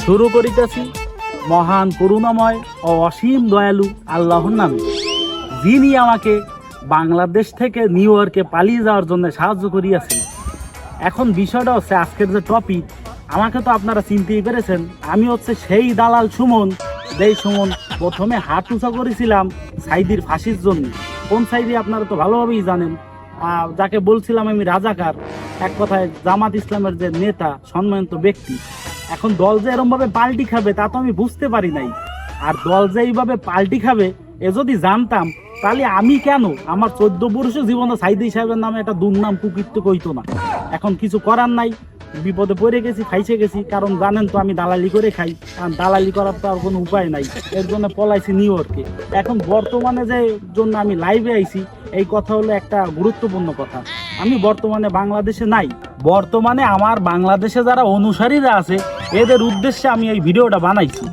শুরু করিতেছি মহান করুণাময় ও অসীম দয়ালু আল্লাহর নামে, যিনি আমাকে বাংলাদেশ থেকে নিউ ইয়র্কে পালিয়ে যাওয়ার জন্য সাহায্য করিয়াছেন। এখন বিষয়টা হচ্ছে, আজকের যে টপিক, আমাকে তো আপনারা চিনতেই পেরেছেন। আমি হচ্ছে সেই দালাল সুমন, যেই সুমন প্রথমে হাত উঁচা করেছিলাম সাইদির ফাঁসির জন্য। কোন সাইদি আপনারা তো ভালোভাবেই জানেন, যাকে বলছিলাম আমি রাজাকার, এক কথায় জামাত ইসলামের যে নেতা, সম্মানিত ব্যক্তি। এখন দল যে এরমভাবে পাল্টি খাবে তা তো আমি বুঝতে পারি নাই। আর দল যে এইভাবে পাল্টি খাবে এ যদি জানতাম, তাহলে আমি কেন আমার 14 বর্ষ জীবনে সাইদি সাহেবের নামে একটা দুর্নাম কুকীর্ত কইতো না। এখন কিছু করার নাই, বিপদে পড়ে গেছি, ফাইসে গেছি। কারণ জানেন তো আমি দালালি করে খাই, আর দালালি করার তো আর কোনো উপায় নাই। এর জন্য পলাইছি নিউ ইয়র্কে। এখন বর্তমানে যে জন্য আমি লাইভে আইছি, এই কথা হলো একটা গুরুত্বপূর্ণ কথা। আমি বর্তমানে বাংলাদেশে নাই। বর্তমানে আমার বাংলাদেশে যারা অনুসারীরা আছে, এদের উদ্দেশ্যে আমি এই ভিডিওটা বানাইছি।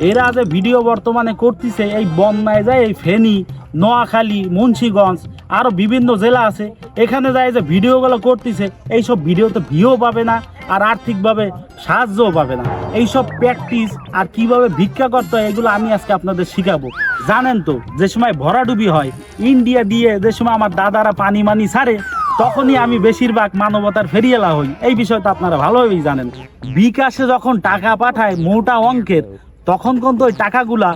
এরা যে ভিডিও বর্তমানে করতেছে, এই বন্যায় যায়, এই ফেনী, নোয়াখালী, মুন্সিগঞ্জ, আরও বিভিন্ন জেলা আছে, এখানে যায় যে ভিডিওগুলো করতেছে, এইসব ভিডিওতে ভিউ পাবে না, আর আর্থিকভাবে সাহায্যও পাবে না। এইসব প্র্যাকটিস আর কিভাবে ভিক্ষা করতে হয়, এগুলো আমি আজকে আপনাদের শিখাবো। জানেন তো, যে সময় ভরাডুবি হয় ইন্ডিয়া দিয়ে, যে সময় আমার দাদারা পানি মানি ছাড়ে, তখনই আমি বেশিরভাগ মানবতার ফেরিয়েলা হই। এই বিষয়টা আপনারা ভালোভাবেই জানেন। বিকাশে যখন টাকা পাঠায় মোটা অঙ্কের, তখন কিন্তু ওই টাকাগুলা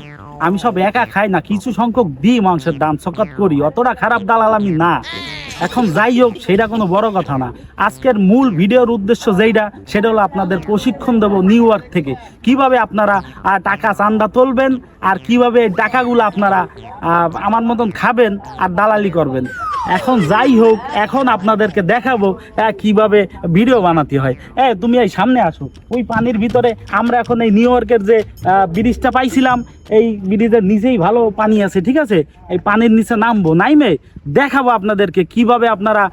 আমি সব একা খাই না, কিছু সংখ্যক দিই, মানুষের দান সকাত করি। অতটা খারাপ দালাল আমি না। এখন যাই হোক, সেটা কোনো বড় কথা না। আজকের মূল ভিডিওর উদ্দেশ্য যেইটা, সেটা হলো আপনাদের প্রশিক্ষণ দেবো নিউ ইয়র্ক থেকে, কিভাবে আপনারা টাকা চান্দা তুলবেন, আর কিভাবে এই টাকাগুলো আপনারা আমার মতন খাবেন আর দালালি করবেন। এখন যাই হোক, এখন আপনাদেরকে দেখাবো কিভাবে ভিডিও বানাতে হয়। তুমি এই সামনে আসো। ওই পানির ভিতরে আমরা এখন এই নিউ ইয়র্কের যে ব্রিজটা পাইছিলাম, এই ব্রিজের নিচেই ভালো পানি আছে, ঠিক আছে? এই পানির নিচে নামবো, নাইমে দেখাবো আপনাদেরকে কিভাবে আপনারা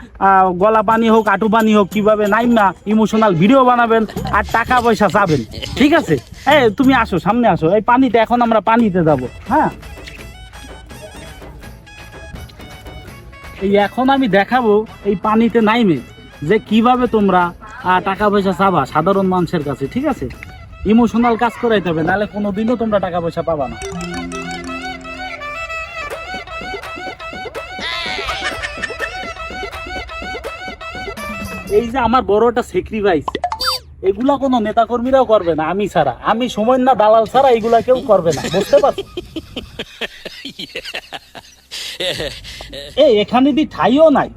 গলা পানি হোক, আঁটু পানি হোক, কিভাবে নাইমা ইমোশনাল ভিডিও বানাবেন আর টাকা পয়সা চাবেন, ঠিক আছে? তুমি আসো, সামনে আসো। এই পানিতে, এখন আমরা পানিতে যাব। হ্যাঁ, এই এখন আমি দেখাবো এই পানিতে নাইমে যে কিভাবে তোমরা টাকা পয়সা চাবা সাধারণ মানুষের কাছে, ঠিক আছে? ইমোশনাল কাজ করাইতে হবে, নাহলে কোনোদিনও তোমরা টাকা পয়সা পাবা না। এই যে আমার বড় একটা স্যাক্রিফাইস, এগুলা কোনো নেতাকর্মীরাও করবে না আমি ছাড়া, আমি সময় না দালাল ছাড়া এগুলা কেউ করবে না, বুঝতে পারছো? এখানে দি ঠাইও নাই,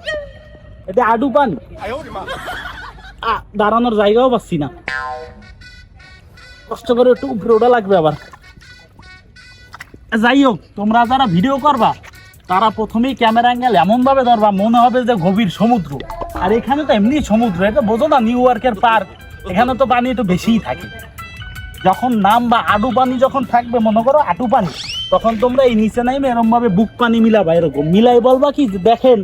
এটা আডু পানি, দাঁড়ানোর জায়গাও পাচ্ছি না। কষ্ট করে একটু উপরে ওঠা লাগবে আবার। যাই হোক, তোমরা যারা ভিডিও করবা তারা প্রথমেই ক্যামেরা অ্যাঙ্গেল এমন ভাবে ধরবা মনে হবে যে গভীর সমুদ্র। আর এখানে তো এমনি সমুদ্র, এটা বোঝো না, নিউ ইয়র্কের পার্ক, এখানে তো পানি একটু বেশিই থাকে। যখন নাম বা আডু পানি যখন থাকবে, মনে করো আটু পানি, তখন তোমরা এই নিচে নাইমে এরকম ভাবে বুক পানি মিলাবা, এরকম মিলাই বলবা কি, দেখেন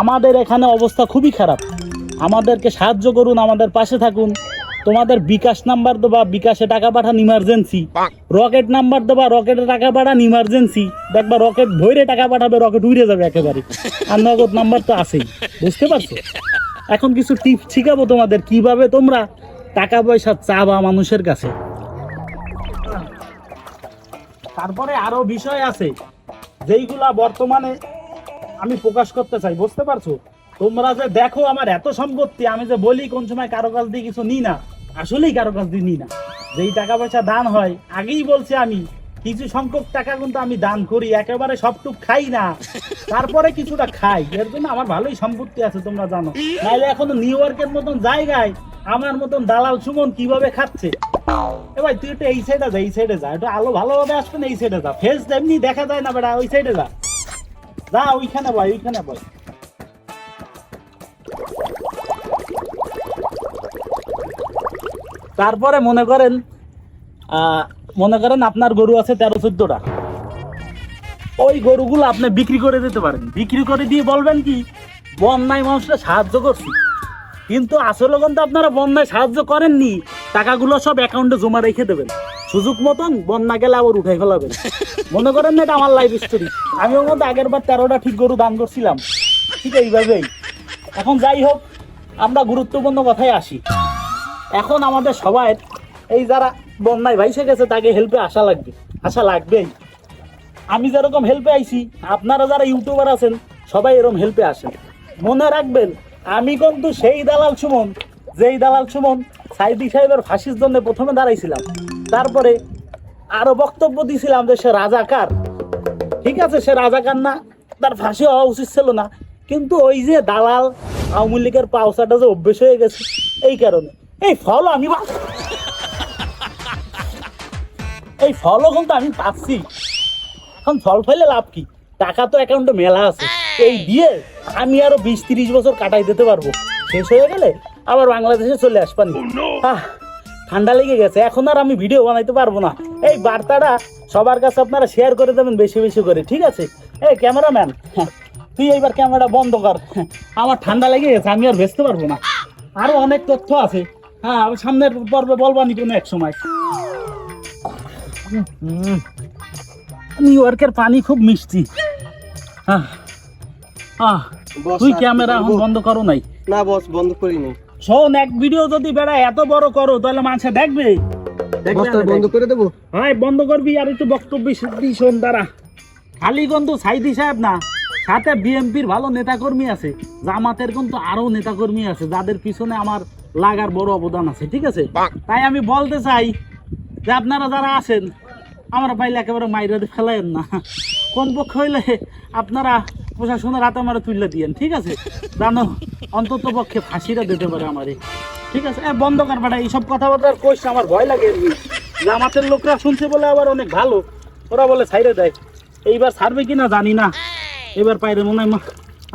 আমাদের এখানে অবস্থা খুবই খারাপ, আমাদেরকে সাহায্য করুন, আমাদের পাশে থাকুন। তোমাদের বিকাশ নাম্বার দেবা, বিকাশে টাকা পাঠান ইমার্জেন্সি। রকেট নাম্বার দেবা, রকেটে টাকা পাঠান ইমার্জেন্সি। দেখবা রকেট ভৈরে টাকা পাঠাবে, রকেট উড়ে যাবে একেবারে। আর নগদ নাম্বার তো আছেই, বুঝতে পারছো? এখন কিছু টিপস শিখাবো তোমাদের, কিভাবে তোমরা টাকা পয়সা চাবা মানুষের কাছে। তারপরে আরো বিষয় আছে যেইগুলা বর্তমানে আমি প্রকাশ করতে চাই, বুঝতে পারছো? তোমরা যে দেখো আমার এত সম্পত্তি, আমি যে বলি কোন সময় কারো কাছ দিয়ে কিছু নিই না, আসলেই কারো কাছ দিয়ে নিই না। যেই টাকা পয়সা দান হয়, আগেই বলছি আমি, কিছু সংখ্যক টাকা কিন্তু আমি দান করি, একেবারে সবটুক খাই না, তারপরে কিছুটা খাই। এর জন্য আমার ভালোই সম্পত্তি আছে, তোমরা জানো। নাহলে এখনো নিউ ইয়র্কের মতন জায়গায় আমার মতন দালাল সুমন কিভাবে খাচ্ছে। ভাই তুই একটু এই সাইডে যা, এই সাইডে যা, একটু আলো ভালোভাবে আসবে না, এই সাইডে যা, ফেস এমনি দেখা যায় না বেটা, ওই সাইডে যা, যা ওইখানে বয়, ওইখানে বয়। তারপরে মনে করেন আপনার গরু আছে 13-14টা, ওই গরুগুলো আপনি বিক্রি করে দিতে পারেন। বিক্রি করে দিয়ে বলবেন কি, বন্যায় মানুষরা সাহায্য করছি, কিন্তু আসলে কিন্তু আপনারা বন্যায় সাহায্য করেননি, টাকাগুলো সব অ্যাকাউন্টে জমা রেখে দেবেন, সুযোগ মতন বন্যা গেলে আবার উঠে ফেলাবেন। মনে করেন না, এটা আমার লাইফ স্টোরি। আমি ওর মধ্যে আগের বার 13টা ঠিক গরু দান করছিলাম, ঠিক এইভাবেই। এখন যাই হোক, আমরা গুরুত্বপূর্ণ কথায় আসি। এখন আমাদের সবাই এই যারা বন্যায় ভাইসে গেছে তাকে হেল্পে আসা লাগবেই। আমি যেরকম হেল্পে আইছি, আপনারা যারা ইউটিউবার আছেন সবাই এরকম হেল্পে আসেন। মনে রাখবেন, আমি কিন্তু সেই দালাল সুমন, যেই দালাল সুমন সাইদি সাহেবের ফাঁসির জন্য প্রথমে দাঁড়াইছিলাম, তারপরে আরো বক্তব্য দিয়েছিলাম যে সে রাজাকার। ঠিক আছে, সে রাজাকার না, তার ফাঁসি হওয়া উচিত ছিল না, কিন্তু ওই যে দালাল আওয়ামী লীগের পাওসাটা যে অভ্যেস হয়ে গেছে, এই কারণে এই ফল কিন্তু আমি পাচ্ছি। এখন ফল ফেলে লাভ কি? টাকা তো অ্যাকাউন্টে মেলা আছে, এই দিয়ে আমি আরো 20-30 বছর কাটাই দিতে পারবো। শেষ হয়ে গেলে আবার বাংলাদেশে চলে আসবানি। ঠান্ডা লেগে গেছে, এখন আর আমি ভিডিও বানাইতে পারবো না। এই বার্তাটা সবার কাছে আপনারা শেয়ার করে দেবেন বেশি বেশি করে, ঠিক আছে? এই ক্যামেরাম্যান, তুই এইবার ক্যামেরাটা বন্ধ কর, আমার ঠান্ডা লেগে গেছে, আমি আর ভেস্তে পারবো না। আরো অনেক তথ্য আছে, হ্যাঁ সামনের পর্বে বলবানি কোনো এক সময়। নিউ ইয়র্কের পানি খুব মিষ্টি। তুই ক্যামেরা এখন বন্ধ করো নাই? না বস, বন্ধ করিনি। শোন, এক ভিডিও যদি বেড়া এত বড় করো তাহলে মানুষে দেখবে। বন্ধ করে দেবো? হ্যাঁ বন্ধ করবি, আর একটু বক্তব্য শোন। দাঁড়া, খালি কিন্তু সাইদি সাহেব না, সাথে বিএনপির ভালো নেতাকর্মী আছে, জামাতের কিন্তু আরো নেতাকর্মী আছে যাদের পিছনে আমার লাগার বড় অবদান আছে, ঠিক আছে? তাই আমি বলতে চাই যে আপনারা যারা আছেন, আমরা পাইলে একেবারে মাইরা ফেলাইন না, কমপক্ষে হইলে আপনারা প্রশাসনের হাতে আমার তুলে দিয়েন, ঠিক আছে? জানো, অন্তত পক্ষে ফাঁসিটা দিতে পারে আমারে, ঠিক আছে? বন্ধ কর বেটা, এইসব কথাবার্তা কইস, আমার ভয় লাগে। জামাতের লোকরা শুনছে বলে আবার অনেক ভালো, ওরা বলে ছাইরে দেয়। এইবার ছাড়বে কিনা জানি না, এবার পাইরে মনে হয়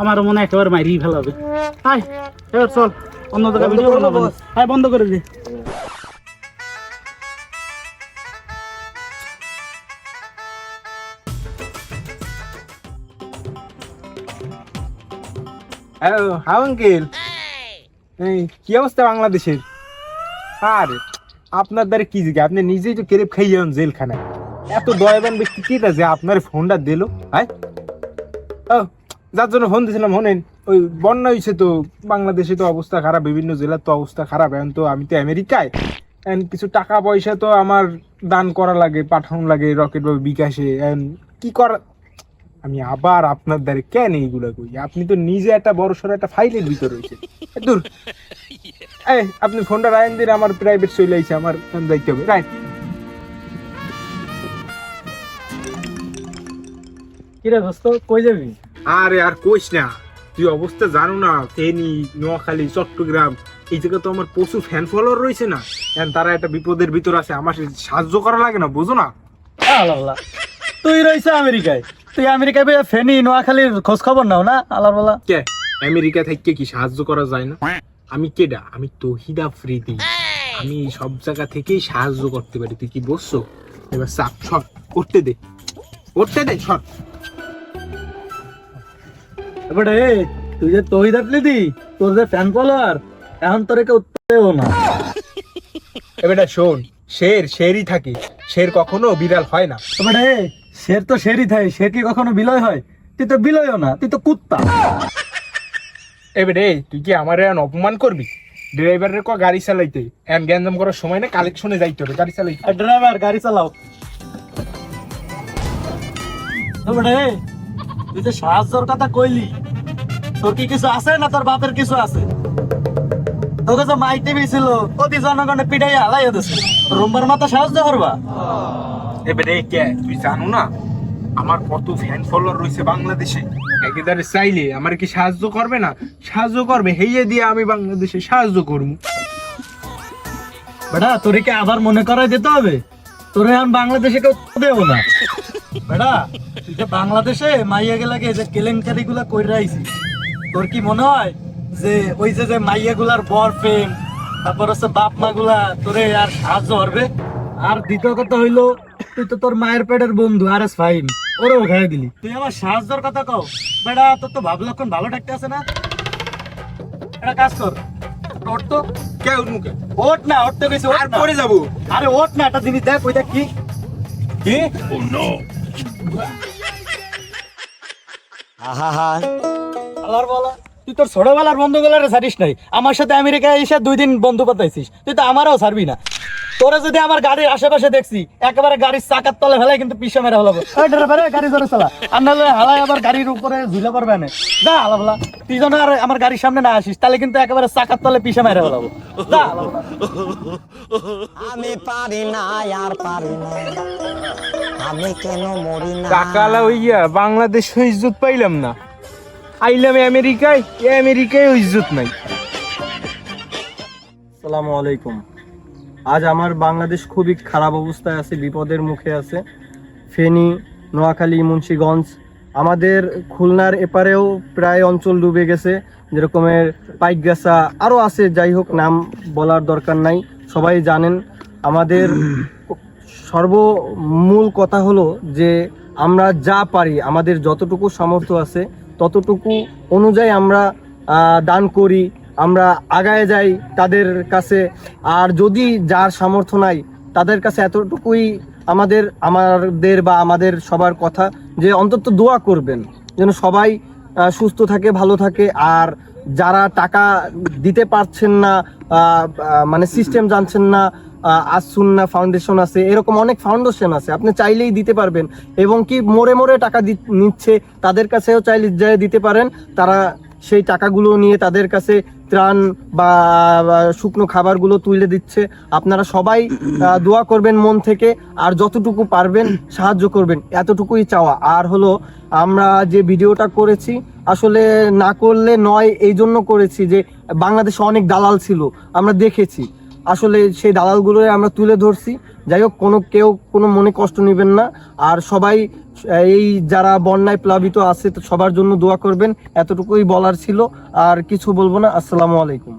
আমার মনে হয় একেবারে মাইরিয়ে ফেলাবে। হাই, এবার চল অন্য জায়গায় ভিডিও বানাবো। হ্যাঁ বন্ধ করে দে। হ্যাঁ আঙ্কেল, এই কি অবস্থা বাংলাদেশের? আরে আপনার দ্বারা কি জিজ্ঞাসা, আপনি নিজেই তো কেরেপ খাইয়ে জেলখানায়। এত দয়াবান ব্যক্তি কি যে আপনার ফোনটা দিল? হ্যাঁ, যার জন্য ফোন দিয়েছিলাম, শোনেন, ওই বন্যা হয়েছে তো বাংলাদেশে, তো অবস্থা খারাপ, বিভিন্ন জেলার তো অবস্থা খারাপ। এখন তো আমি তো আমেরিকায়, কিছু টাকা পয়সা তো আমার দান করা লাগে, পাঠানো লাগে রকেট বা বিকাশে। কি করা, আমি আবার আপনার দ্বারে কেন এইগুলা করি? আপনি তো নিজে একটা বড় সড়ো একটা ফাইলের ভিতর রয়েছে। দূর, আপনি ফোনটা রায়ন দিন, আমার প্রাইভেট চলে আইছে, আমার যাইতে হবে। রাইট, কিরে দোস্ত, কই যাবি? আরে আর কইস না, তুই অবস্থা জানো না, ফেনী, নোয়াখালী, চট্টগ্রাম, এই জায়গায় তো আমার প্রচুর ফ্যান ফলোয়ার রয়েছে না। তারা একটা বিপদের ভিতর আছে, আমার সাহায্য করা লাগে না, বুঝো না? তুই রয়েছে আমেরিকায়, তুই আমেরিকায় ফেনী নোয়াখালীর খোঁজ খবর নাও না? আল্লাহ, কে আমেরিকা থেকে কি সাহায্য করা যায় না? আমি কেডা? আমি তহিদ আফ্রিদি, আমি সব জায়গা থেকেই সাহায্য করতে পারি। তুই কি বলছো? এবার চাপ সর, করতে দে সর। এবারে তুই যে তহিদ আফ্রিদি, তোর যে ফ্যান ফলোয়ার, এখন তোর কেউ উঠতেও না। এবারে শোন, শেরই থাকে, শের কখনো বিড়াল হয় না। এবারে শের তো শেরই থাকে, শের কি কখনো বিলয় হয়? তুই তো বিলয়ও না, তুই তো কুত্তা। এবারে তুই কি আমার এখন অপমান করবি? ড্রাইভারের ক গাড়ি চালাইতে, এখন গ্যাঞ্জাম করার সময় না, কালেকশনে যাইতে হবে গাড়ি চালাইতে। ড্রাইভার গাড়ি চালাও। এবারে তুই যে সাহায্যের কথা কইলি, তোর কি কিছু আছে না তোর বাপের কিছু আছে? তোকে যে মাইক টিভি ছিল, অতি জনগণে পিটাই হালাইয়া দিছে, রোমবার মাথা সাহায্য করবা? এবারে কে তুই জানো না আমার কত ফ্যান ফলোয়ার রয়েছে বাংলাদেশে? একেবারে চাইলে আমার কি সাহায্য করবে না? সাহায্য করবে, হেয়ে দিয়ে আমি বাংলাদেশে সাহায্য করবো। বেটা তোরে কি আবার মনে করাই দিতে হবে? তোরে এখন বাংলাদেশে কেউ দেবো না। বেটা তুই যে বাংলাদেশে মাইয়া গেলাকে যে কেলেঙ্কারি গুলা কইরা আইছি, তোর কি মনে হয় যে ওই যে মাইয়া গুলার বর প্রেম, তারপর হচ্ছে বাপ মা গুলা তোরে আর সাহায্য করবে? আর দ্বিতীয় কথা হইলো, তুই তো তোর মায়ের পেটের বন্ধু আর এস ফাইন, ওরেও খাই দিলি। তুই আমার সাহায্যের কথা কও? বেটা তোর তো ভাব লক্ষণ ভালো থাকতে আছে না? একটা কাজ কর, ওঠ তো। কে উঠমুখে? ওঠ না, ওঠ তো কিছু আর পরে যাবো। আরে ওঠ না, একটা জিনিস দেখ, ওইটা কি? কি? আল্লাহর বলা, তুই তোর ছোটবেলার বন্ধুগুলারে ছাড়িস নাই, আমার সাথে আমেরিকায় এসে 2 দিন বন্ধু পাতাইছিস, তুই তো আমারও ছাড়বি না। তোরে যদি আমার গাড়ির আশেপাশে দেখছি একেবারে গাড়ির চাকার তলে ফেলাই কিন্তু পিছা মেরে হলাবো এই ড্রাইভারে গাড়ি জোরে চালা আর নাহলে হালাই আবার গাড়ির উপরে ঝুলে পড়বে না যা হালা তুই যেন আর আমার গাড়ির সামনে না আসিস তাহলে কিন্তু একেবারে চাকার তলে পিছা মেরে হলাবো যা হালাবলা। আমি পারি না আর পারি না আমি কেন মরি না টাকালা হইয়া বাংলাদেশে ইজ্জত পাইলাম না, আইলাম আমেরিকায়, আমেরিকায় ইজ্জত নাই। আসসালামু আলাইকুম। আজ আমার বাংলাদেশ খুবই খারাপ অবস্থায় আছে, বিপদের মুখে আছে। ফেনী, নোয়াখালী, মুন্সিগঞ্জ, আমাদের খুলনার এপারেও প্রায় অঞ্চল ডুবে গেছে, যেরকমের পাইকগাছা আরও আছে, যাই হোক নাম বলার দরকার নাই, সবাই জানেন। আমাদের সর্বমূল কথা হলো যে আমরা যা পারি, আমাদের যতটুকু সামর্থ্য আছে ততটুকু অনুযায়ী আমরা দান করি, আমরা আগায় যাই তাদের কাছে। আর যদি যার সামর্থ্য নাই তাদের কাছে এতটুকুই আমাদের বা আমাদের সবার কথা যে অন্তত দোয়া করবেন যেন সবাই সুস্থ থাকে, ভালো থাকে। আর যারা টাকা দিতে পারছেন না, মানে সিস্টেম জানছেন না, আসুন্না ফাউন্ডেশন আছে, এরকম অনেক ফাউন্ডেশন আছে, আপনি চাইলেই দিতে পারবেন। এবং কি মোড়ে মোড়ে টাকা নিচ্ছে, তাদের কাছেও চাইলে দিতে পারেন। তারা সেই টাকাগুলো নিয়ে তাদের কাছে ত্রাণ বা শুকনো খাবারগুলো তুলে দিচ্ছে। আপনারা সবাই দোয়া করবেন মন থেকে, আর যতটুকু পারবেন সাহায্য করবেন, এতটুকুই চাওয়া। আর হলো আমরা যে ভিডিওটা করেছি আসলে না করলে নয়, এই জন্য করেছি যে বাংলাদেশে অনেক দালাল ছিল, আমরা দেখেছি। আসলে সেই দালালগুলো আমরা তুলে ধরছি। যাই হোক, কেউ কোনো মনে কষ্ট নেবেন না। আর সবাই এই যারা বন্যায় প্লাবিত আছে সবার জন্য দোয়া করবেন, এতটুকুই বলার ছিল, আর কিছু বলবো না। আসসালামু আলাইকুম।